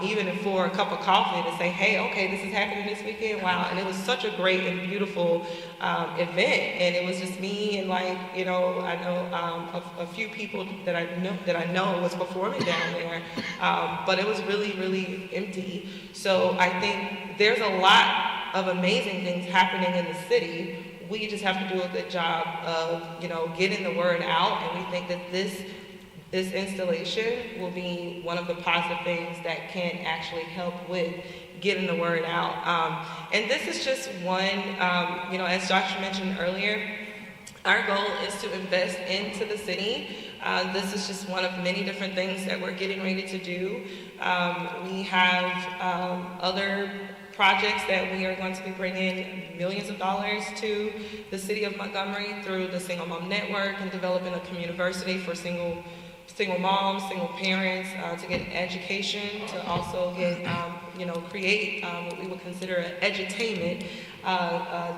even for a cup of coffee, to say, hey, okay, this is happening this weekend, wow. And it was such a great and beautiful event, and it was just me and, like, you know, I know a few people that I know was performing down there, but it was really, really empty. So I think there's a lot of amazing things happening in the city. We just have to do a good job of, you know, getting the word out, and we think that this installation will be one of the positive things that can actually help with getting the word out. And this is just one, you know, as Josh mentioned earlier, our goal is to invest into the city. This is just one of many different things that we're getting ready to do. We have other projects that we are going to be bringing millions of dollars to the city of Montgomery through the Single Mom Network and developing a community for single moms, single parents, to get education, to also get, you know, create what we would consider an edutainment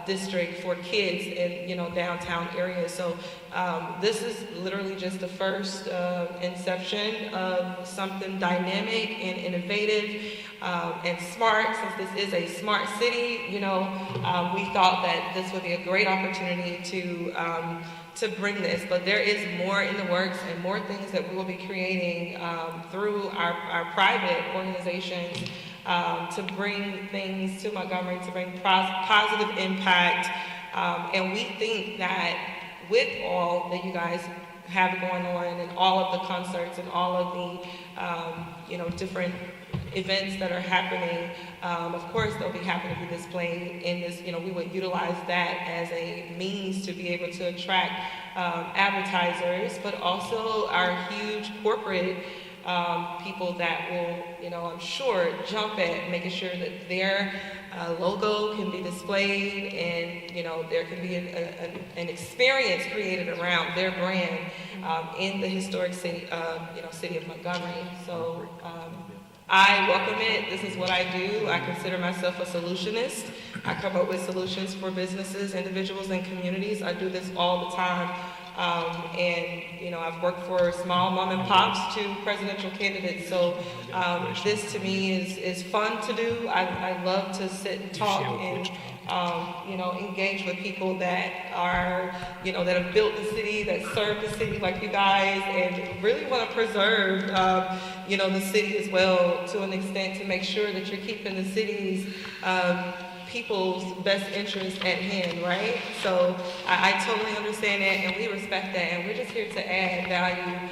district for kids in, you know, downtown areas. So this is literally just the first inception of something dynamic and innovative and smart. Since this is a smart city, you know, we thought that this would be a great opportunity to bring this, but there is more in the works and more things that we will be creating through our private organizations to bring things to Montgomery, to bring positive impact. And we think that with all that you guys have going on and all of the concerts and all of the, you know, different events that are happening, of course they'll be happy to be displayed in this, you know, we would utilize that as a means to be able to attract advertisers, but also our huge corporate people that will, you know, I'm sure jump at making sure that their logo can be displayed, and, you know, there can be an experience created around their brand in the historic city, you know, city of Montgomery. So I welcome it. This is what I do. I consider myself a solutionist. I come up with solutions for businesses, individuals, and communities. I do this all the time. And, you know, I've worked for small mom and pops to presidential candidates. So this to me is fun to do. I love to sit and talk and, you know, engage with people that are, you know, that have built the city, that serve the city like you guys, and really want to preserve, you know, the city as well to an extent, to make sure that you're keeping the city's people's best interest at hand, right? So I totally understand that, and we respect that, and we're just here to add value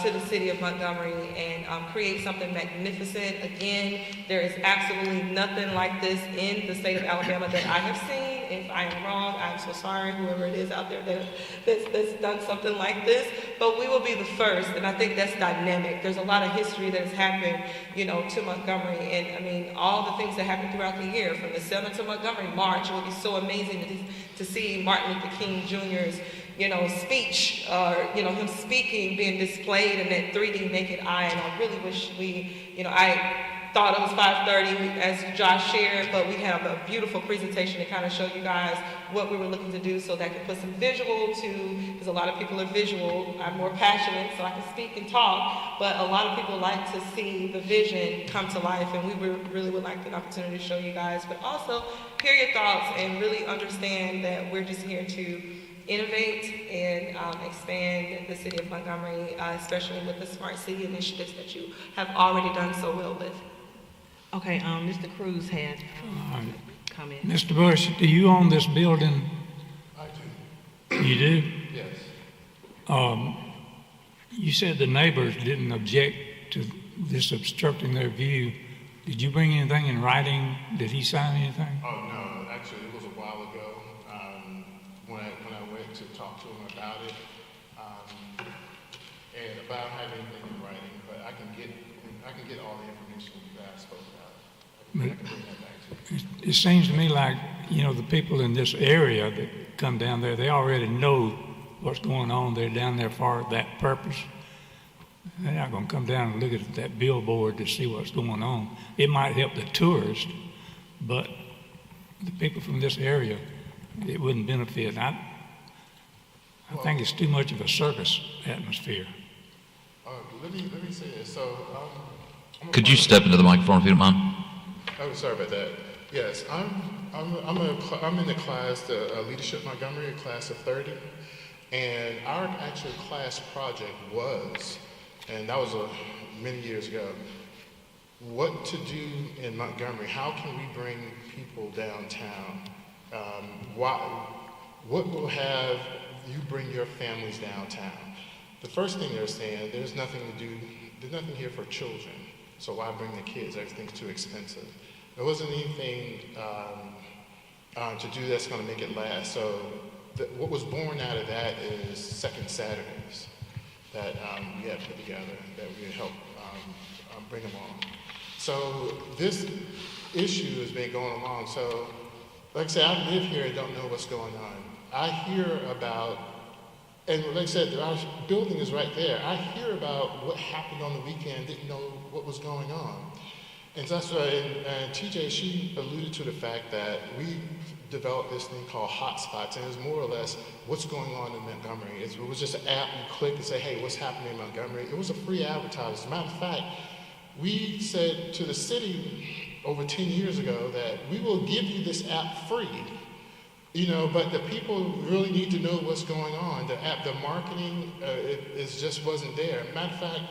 to the city of Montgomery and create something magnificent. Again, there is absolutely nothing like this in the state of Alabama that I have seen. If I am wrong, I'm so sorry, whoever it is out there that's done something like this, but we will be the first, and I think that's dynamic. There's a lot of history that has happened, you know, to Montgomery, and I mean, all the things that happen throughout the year, from the 7th to Montgomery March. It would be so amazing to see Martin Luther King Jr.'s, you know, speech, or, you know, him speaking, being displayed in that 3D naked eye, and I really wish we, you know, I thought it was 5:30, as Josh shared, but we have a beautiful presentation to kind of show you guys what we were looking to do, so that could put some visual to, because a lot of people are visual. I'm more passionate, so I can speak and talk, but a lot of people like to see the vision come to life, and we really would like the opportunity to show you guys, but also hear your thoughts and really understand that we're just here to innovate and expand the city of Montgomery, especially with the smart city initiatives that you have already done so well with. Okay, Mr. Cruz had comment. Mr. Bush, do you own this building? I do. You do? Yes. You said the neighbors didn't object to this obstructing their view. Did you bring anything in writing? Did he sign anything? Oh, no, actually, it was a while ago when I went to talk to him about it and about having anything in writing, but I can get all the information that I spoke about. I can bring that back to you. It seems to me like, you know, the people in this area that come down there, they already know what's going on. They're down there for that purpose. They're not going to come down and look at that billboard to see what's going on. It might help the tourists, but the people from this area, it wouldn't benefit. I think it's too much of a circus atmosphere. Let me say this. So, Could you step into the microphone if you don't mind? Oh, sorry about that. Yes, I'm in the class, the Leadership Montgomery, a class of 30, and our actual class project was, and that was many years ago, what to do in Montgomery. How can we bring people downtown? What will have you bring your families downtown? The first thing they're saying, there's nothing here for children, so why bring the kids? Everything's too expensive. There wasn't anything to do that's going to make it last. So what was born out of that is second Saturdays that we had put together that we would help bring them on. So this issue has been going along. So like I said, I live here and don't know what's going on. I hear about, and like I said, our building is right there. I hear about what happened on the weekend, didn't know what was going on. And so that's why, and TJ, she alluded to the fact that we developed this thing called hotspots, and it's more or less what's going on in Montgomery. It was just an app you click and say, hey, what's happening in Montgomery? It was a free advertisement. As a matter of fact, we said to the city over 10 years ago that we will give you this app free, you know, but the people really need to know what's going on. The app, the marketing, it just wasn't there. Matter of fact,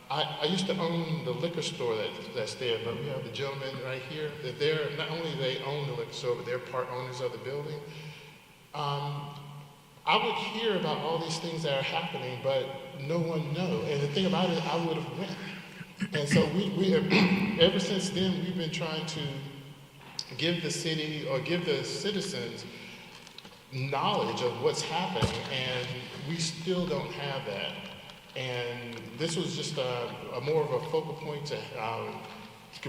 I used to own the liquor store that's there, but we have the gentleman right here. They're not only they own the liquor store, but they're part owners of the building. I would hear about all these things that are happening, but no one knows. And the thing about it, I would have went. And so we have, ever since then, we've been trying to give the city or give the citizens knowledge of what's happening, and we still don't have that. And this was just a more of a focal point to,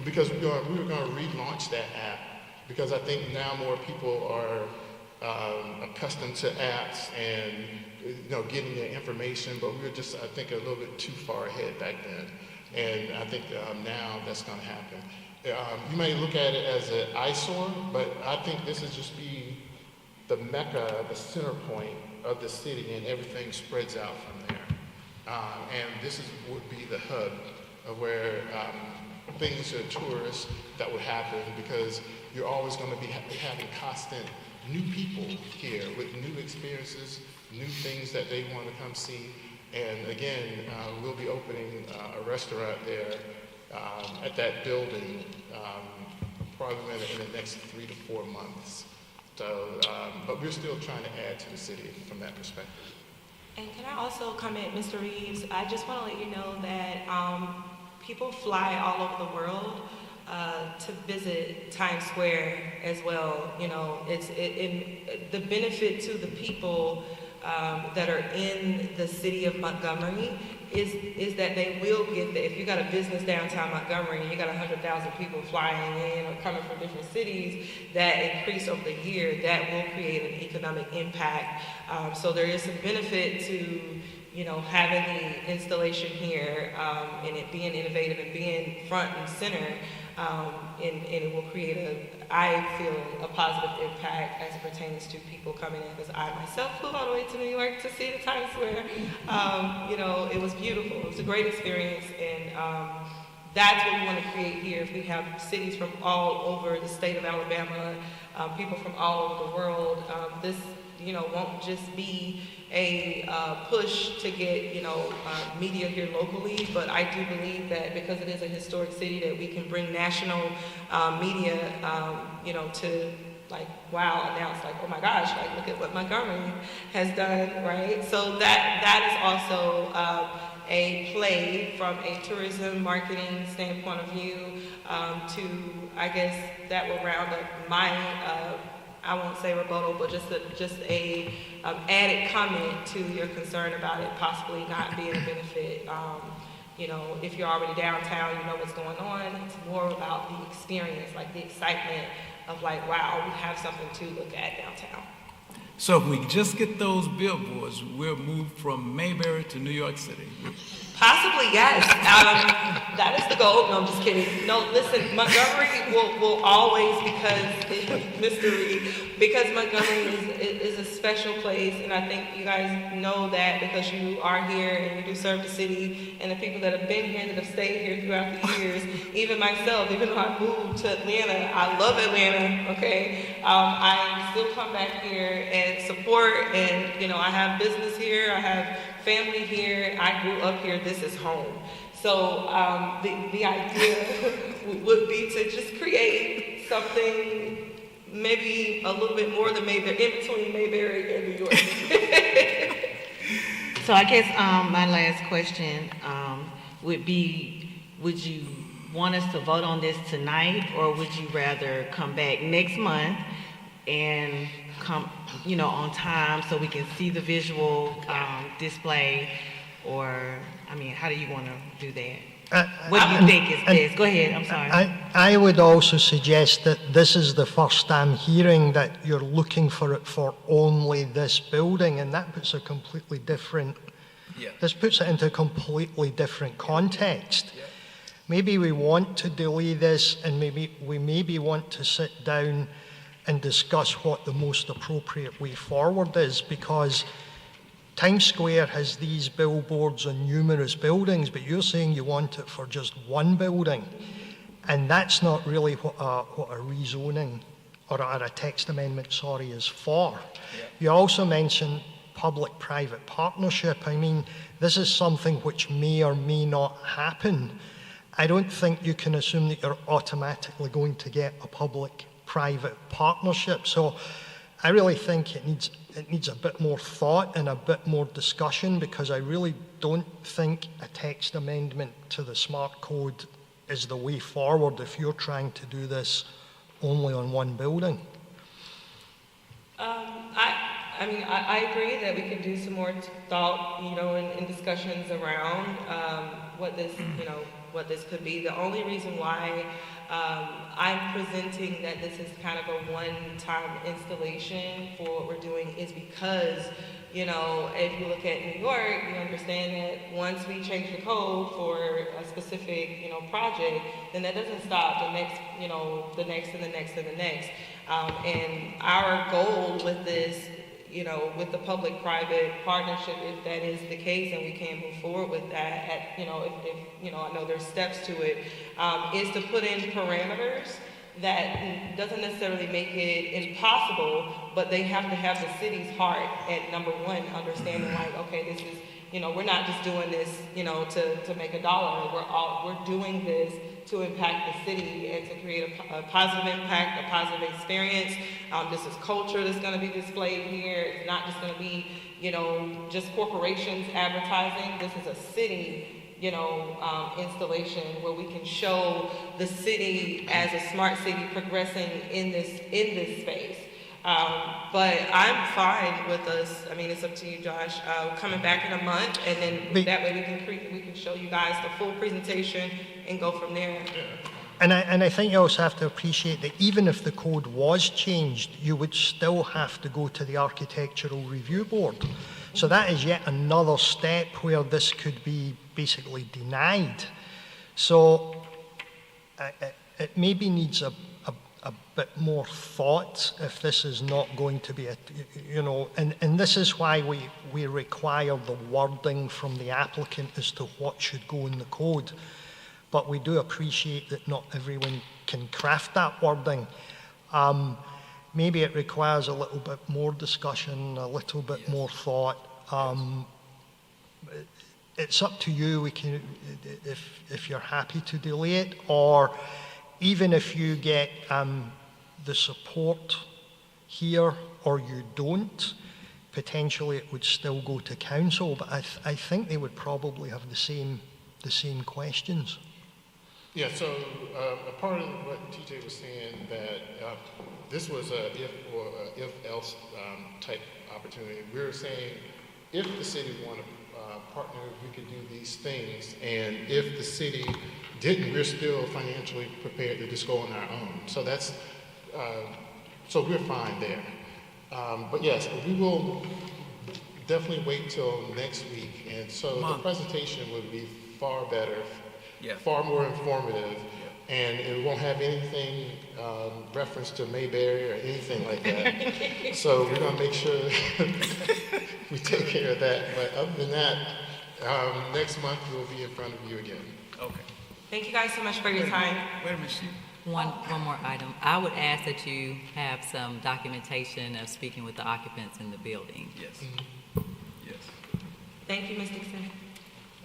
because we were going to relaunch that app, because I think now more people are accustomed to apps and, you know, getting their information, but we were just, I think, a little bit too far ahead back then. And I think now that's going to happen. You may look at it as an eyesore, but I think this is just be the mecca, the center point of the city, and everything spreads out from there. And this would be the hub of where things to tourists that would happen, because you're always going to be having constant new people here with new experiences, new things that they want to come see. And again, we'll be opening a restaurant there at that building probably in the next 3 to 4 months. So, but we're still trying to add to the city from that perspective. And can I also comment, Mr. Reeves, I just want to let you know that people fly all over the world to visit Times Square as well. You know, the benefit to the people that are in the city of Montgomery is that they will get there. If you got a business downtown Montgomery and you got 100,000 people flying in or coming from different cities, that increase over the year, that will create an economic impact. So there is some benefit to, having the installation here and it being innovative and being front and center, and it will create I feel a positive impact as it pertains to people coming in, because I myself flew all the way to New York to see the Times Square. It was beautiful. It was a great experience, and that's what we want to create here. If we have cities from all over the state of Alabama, people from all over the world, this won't just be a push to get media here locally, but I do believe that because it is a historic city, that we can bring national media to announce oh my gosh, look at what Montgomery has done, right? So that is also a play from a tourism marketing standpoint of view, to, I guess, that will round up my I won't say rebuttal, but just a added comment to your concern about it possibly not being a benefit. If you're already downtown, you know what's going on. It's more about the experience, the excitement of wow, we have something to look at downtown. So if we just get those billboards, we'll move from Mayberry to New York City. Possibly, yes. That is the goal. No, I'm just kidding. No, listen, Montgomery will always, because Montgomery is a special place, and I think you guys know that because you are here and you do serve the city, and the people that have been here, that have stayed here throughout the years, even myself, even though I moved to Atlanta, I love Atlanta, okay? I still come back here and support, and I have business here, I have family here, I grew up here, this is home. So the idea would be to just create something maybe a little bit more than Mayberry, in between Mayberry and New York. So I guess my last question would be, would you want us to vote on this tonight, or would you rather come back next month and come on time so we can see the visual display? Or, how do you want to do that? What do you think is best? Go ahead, I'm sorry. I would also suggest that this is the first I'm hearing that you're looking for it for only this building, and that puts a completely different, this puts it into a completely different context. Yeah. Maybe we want to delay this, and maybe want to sit down and discuss what the most appropriate way forward is, because Times Square has these billboards on numerous buildings, but you're saying you want it for just one building, and that's not really what a rezoning or a text amendment, is for. Yeah. You also mentioned public-private partnership. This is something which may or may not happen. I don't think you can assume that you're automatically going to get a public-private partnership. So I really think it needs a bit more thought and a bit more discussion, because I really don't think a text amendment to the SmartCode is the way forward if you're trying to do this only on one building. I agree that we can do some more thought, and discussions around what this could be. The only reason why I'm presenting that this is kind of a one-time installation for what we're doing is because, if you look at New York, you understand that once we change the code for a specific, project, then that doesn't stop the next, the next and the next and the next. And our goal with this, with the public-private partnership, if that is the case and we can move forward with that, if I know there's steps to it, is to put in parameters that doesn't necessarily make it impossible, but they have to have the city's heart at number one, understanding okay, this is, we're not just doing this, to make a dollar. We're doing this to impact the city and to create a positive impact, a positive experience. This is culture that's going to be displayed here. It's not just going to be, just corporations advertising. This is a city, installation where we can show the city as a smart city progressing in this space. But I'm fine with us. It's up to you, Josh. Coming back in a month, and then that way we can show you guys the full presentation and go from there. And I think you also have to appreciate that even if the code was changed, you would still have to go to the Architectural Review Board. So that is yet another step where this could be basically denied. So it maybe needs a bit more thought if this is not going to be and this is why we require the wording from the applicant as to what should go in the code. But we do appreciate that not everyone can craft that wording. Maybe it requires a little bit more discussion, a little bit more thought. It's up to you. We can, if you're happy to delay it, or even if you get the support here or you don't, potentially it would still go to council. But I think they would probably have the same questions. Yeah, so a part of what TJ was saying, that this was a if or a if else type opportunity. We were saying if the city wanted to partner, we could do these things, and if the city didn't, we're still financially prepared to just go on our own. So that's so we're fine there. But yes, we will definitely wait till next week, and so the presentation would be far better. Far more informative, and it won't have anything reference to Mayberry or anything like that. So we're going to make sure we take care of that. But other than that, next month we'll be in front of you again. Okay. Thank you guys so much for your time. Wait a minute, One more item. I would ask that you have some documentation of speaking with the occupants in the building. Yes. Yes. Thank you, Ms. Dixon.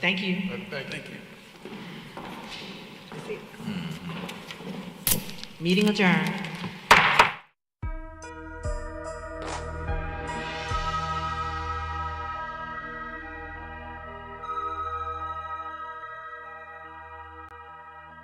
Thank you. Thank you. Meeting adjourned.